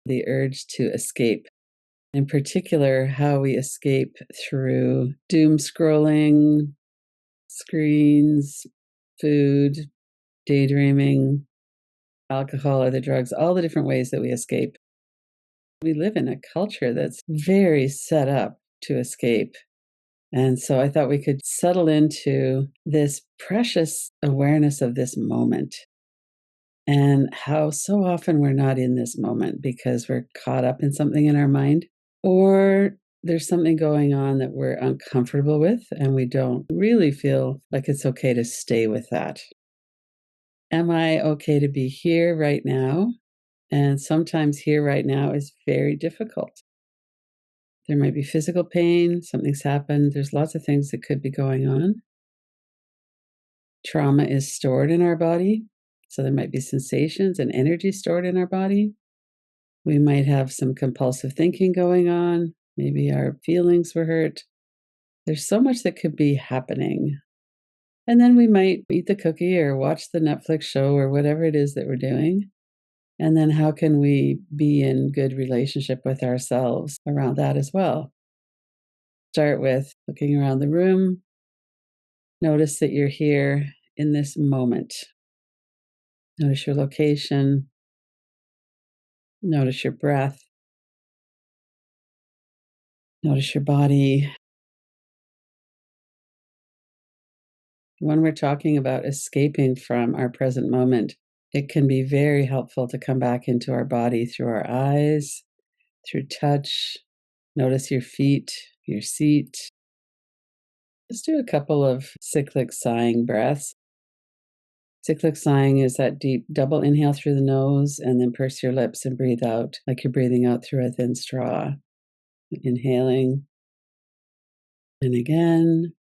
the urge to escape. In particular, how we escape through doom scrolling, screens, food, daydreaming, alcohol, or the drugs, all the different ways that we escape. We live in a culture that's very set up to escape. And so I thought we could settle into this precious awareness of this moment and how so often we're not in this moment because we're caught up in something in our mind, or there's something going on that we're uncomfortable with and we don't really feel like it's okay to stay with that. Am I okay to be here right now? And sometimes here right now is very difficult. There might be physical pain, something's happened, there's lots of things that could be going on. Trauma is stored in our body, so there might be sensations and energy stored in our body. We might have some compulsive thinking going on. Maybe our feelings were hurt. There's so much that could be happening. And then we might eat the cookie or watch the Netflix show or whatever it is that we're doing. And then how can we be in good relationship with ourselves around that as well? Start with looking around the room. Notice that you're here in this moment. Notice your location. Notice your breath. Notice your body. When we're talking about escaping from our present moment, it can be very helpful to come back into our body through our eyes, through touch. Notice your feet, your seat. Just do a couple of cyclic sighing breaths. Cyclic sighing is that deep double inhale through the nose and then purse your lips and breathe out like you're breathing out through a thin straw. Inhaling. And again.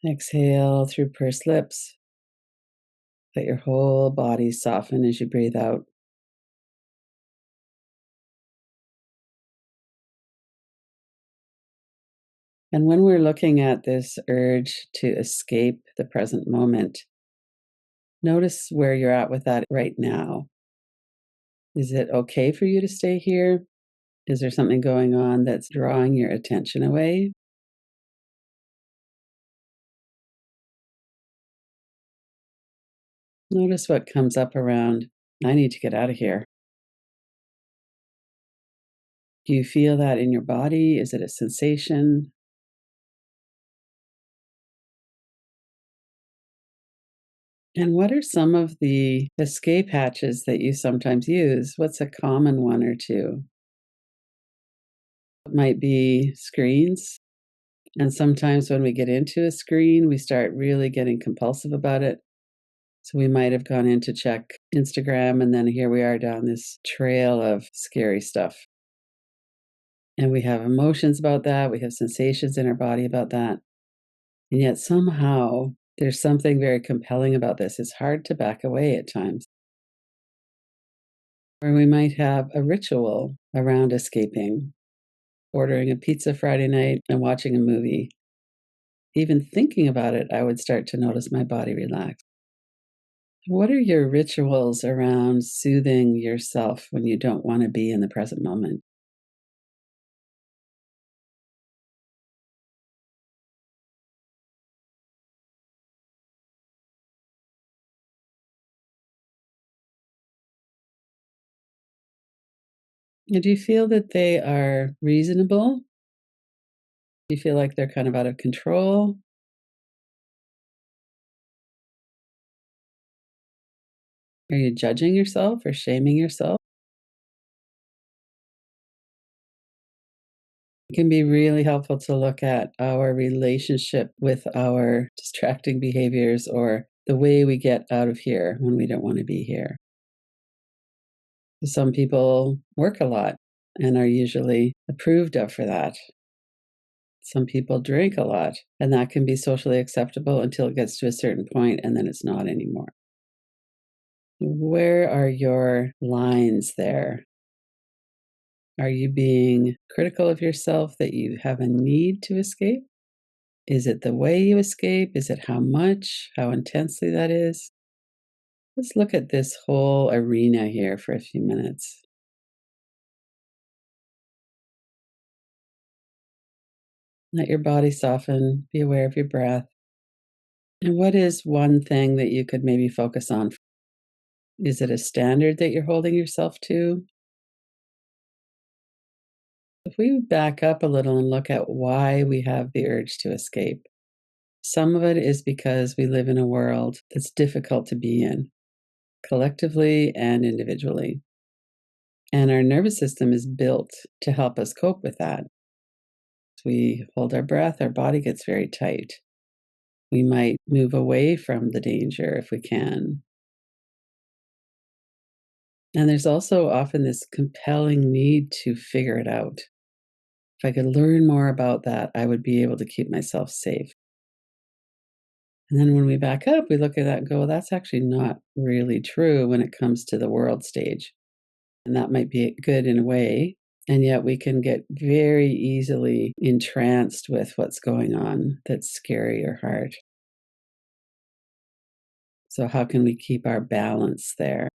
Exhale through pursed lips. Let your whole body soften as you breathe out. And when we're looking at this urge to escape the present moment, notice where you're at with that right now. Is it okay for you to stay here? Is there something going on that's drawing your attention away? Notice what comes up around, I need to get out of here. Do you feel that in your body? Is it a sensation? And what are some of the escape hatches that you sometimes use? What's a common one or two? It might be screens. And sometimes when we get into a screen, we start really getting compulsive about it. So we might have gone in to check Instagram, and then here we are down this trail of scary stuff. And we have emotions about that. We have sensations in our body about that. And yet somehow there's something very compelling about this. It's hard to back away at times. Or we might have a ritual around escaping, ordering a pizza Friday night and watching a movie. Even thinking about it, I would start to notice my body relax. What are your rituals around soothing yourself when you don't want to be in the present moment? And do you feel that they are reasonable? Do you feel like they're kind of out of control? Are you judging yourself or shaming yourself? It can be really helpful to look at our relationship with our distracting behaviors or the way we get out of here when we don't want to be here. Some people work a lot and are usually approved of for that. Some people drink a lot, and that can be socially acceptable until it gets to a certain point, and then it's not anymore. Where are your lines there? Are you being critical of yourself that you have a need to escape? Is it the way you escape? Is it how much, how intensely that is? Let's look at this whole arena here for a few minutes. Let your body soften. Be aware of your breath. And what is one thing that you could maybe focus on? Is it a standard that you're holding yourself to? If we back up a little and look at why we have the urge to escape, some of it is because we live in a world that's difficult to be in, collectively and individually. And our nervous system is built to help us cope with that. As we hold our breath, our body gets very tight. We might move away from the danger if we can. And there's also often this compelling need to figure it out. If I could learn more about that, I would be able to keep myself safe. And then when we back up, we look at that and go, well, that's actually not really true when it comes to the world stage. And that might be good in a way. And yet we can get very easily entranced with what's going on that's scary or hard. So, how can we keep our balance there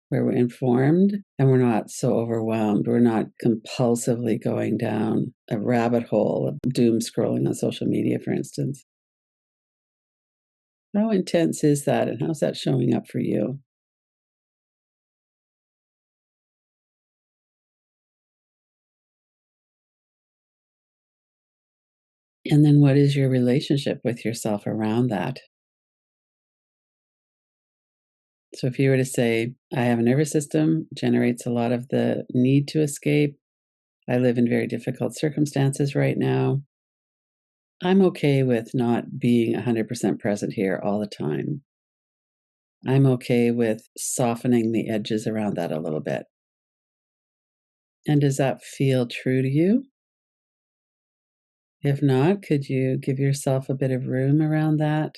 where we're informed and we're not so overwhelmed? We're not compulsively going down a rabbit hole of doom scrolling on social media, for instance. How intense is that, and how's that showing up for you? And then what is your relationship with yourself around that? So if you were to say, I have a nervous system, generates a lot of the need to escape. I live in very difficult circumstances right now. I'm okay with not being 100% present here all the time. I'm okay with softening the edges around that a little bit. And does that feel true to you? If not, could you give yourself a bit of room around that?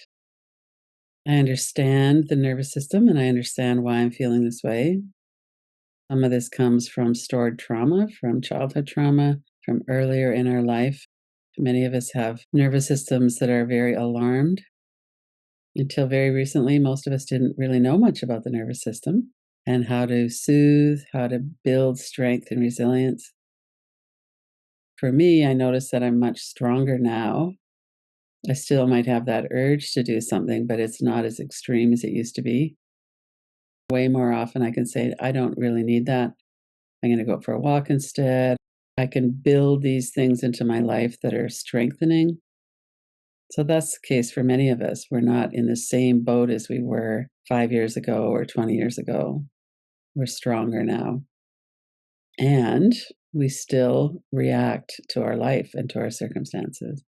I understand the nervous system and I understand why I'm feeling this way. Some of this comes from stored trauma, from childhood trauma, from earlier in our life. Many of us have nervous systems that are very alarmed. Until very recently, most of us didn't really know much about the nervous system and how to soothe, how to build strength and resilience. For me, I notice that I'm much stronger now. I still might have that urge to do something, but it's not as extreme as it used to be. Way more often, I can say, I don't really need that. I'm going to go for a walk instead. I can build these things into my life that are strengthening. So that's the case for many of us. We're not in the same boat as we were 5 years ago or 20 years ago. We're stronger now. And we still react to our life and to our circumstances.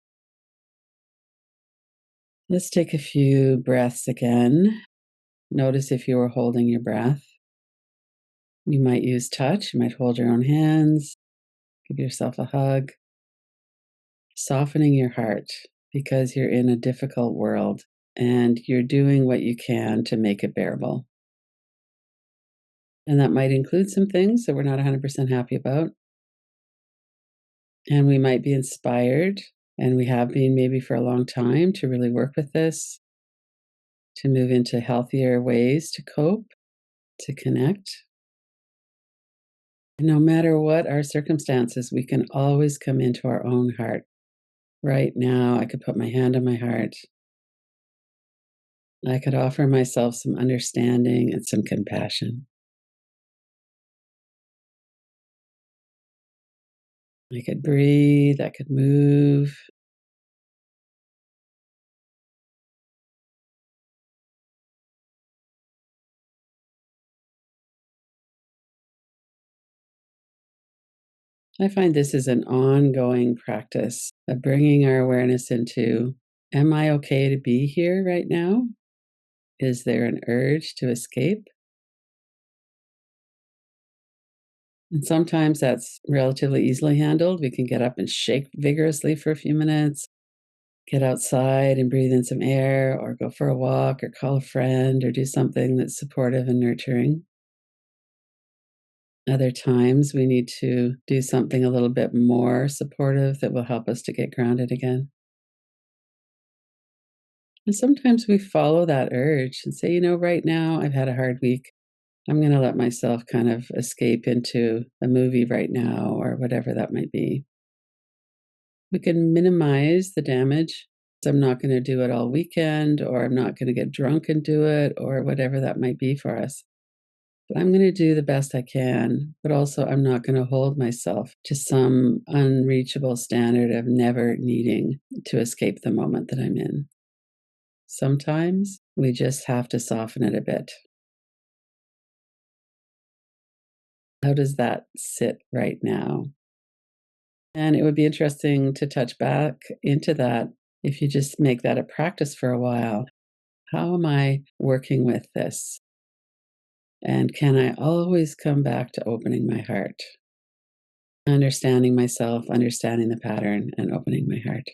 Let's take a few breaths again. Notice if you are holding your breath. You might use touch, you might hold your own hands, give yourself a hug, softening your heart because you're in a difficult world and you're doing what you can to make it bearable. And that might include some things that we're not 100% happy about. And we might be inspired, and we have been maybe for a long time, to really work with this, to move into healthier ways to cope, to connect. And no matter what our circumstances, we can always come into our own heart. Right now, I could put my hand on my heart. I could offer myself some understanding and some compassion. I could breathe, I could move. I find this is an ongoing practice of bringing our awareness into, am I okay to be here right now? Is there an urge to escape? And sometimes that's relatively easily handled. We can get up and shake vigorously for a few minutes, get outside and breathe in some air, or go for a walk, or call a friend, or do something that's supportive and nurturing. Other times we need to do something a little bit more supportive that will help us to get grounded again. And sometimes we follow that urge and say, right now I've had a hard week. I'm going to let myself kind of escape into a movie right now or whatever that might be. We can minimize the damage. I'm not going to do it all weekend, or I'm not going to get drunk and do it, or whatever that might be for us. But I'm going to do the best I can, but also I'm not going to hold myself to some unreachable standard of never needing to escape the moment that I'm in. Sometimes we just have to soften it a bit. How does that sit right now? And it would be interesting to touch back into that if you just make that a practice for a while. How am I working with this? And can I always come back to opening my heart? Understanding myself, understanding the pattern, and opening my heart.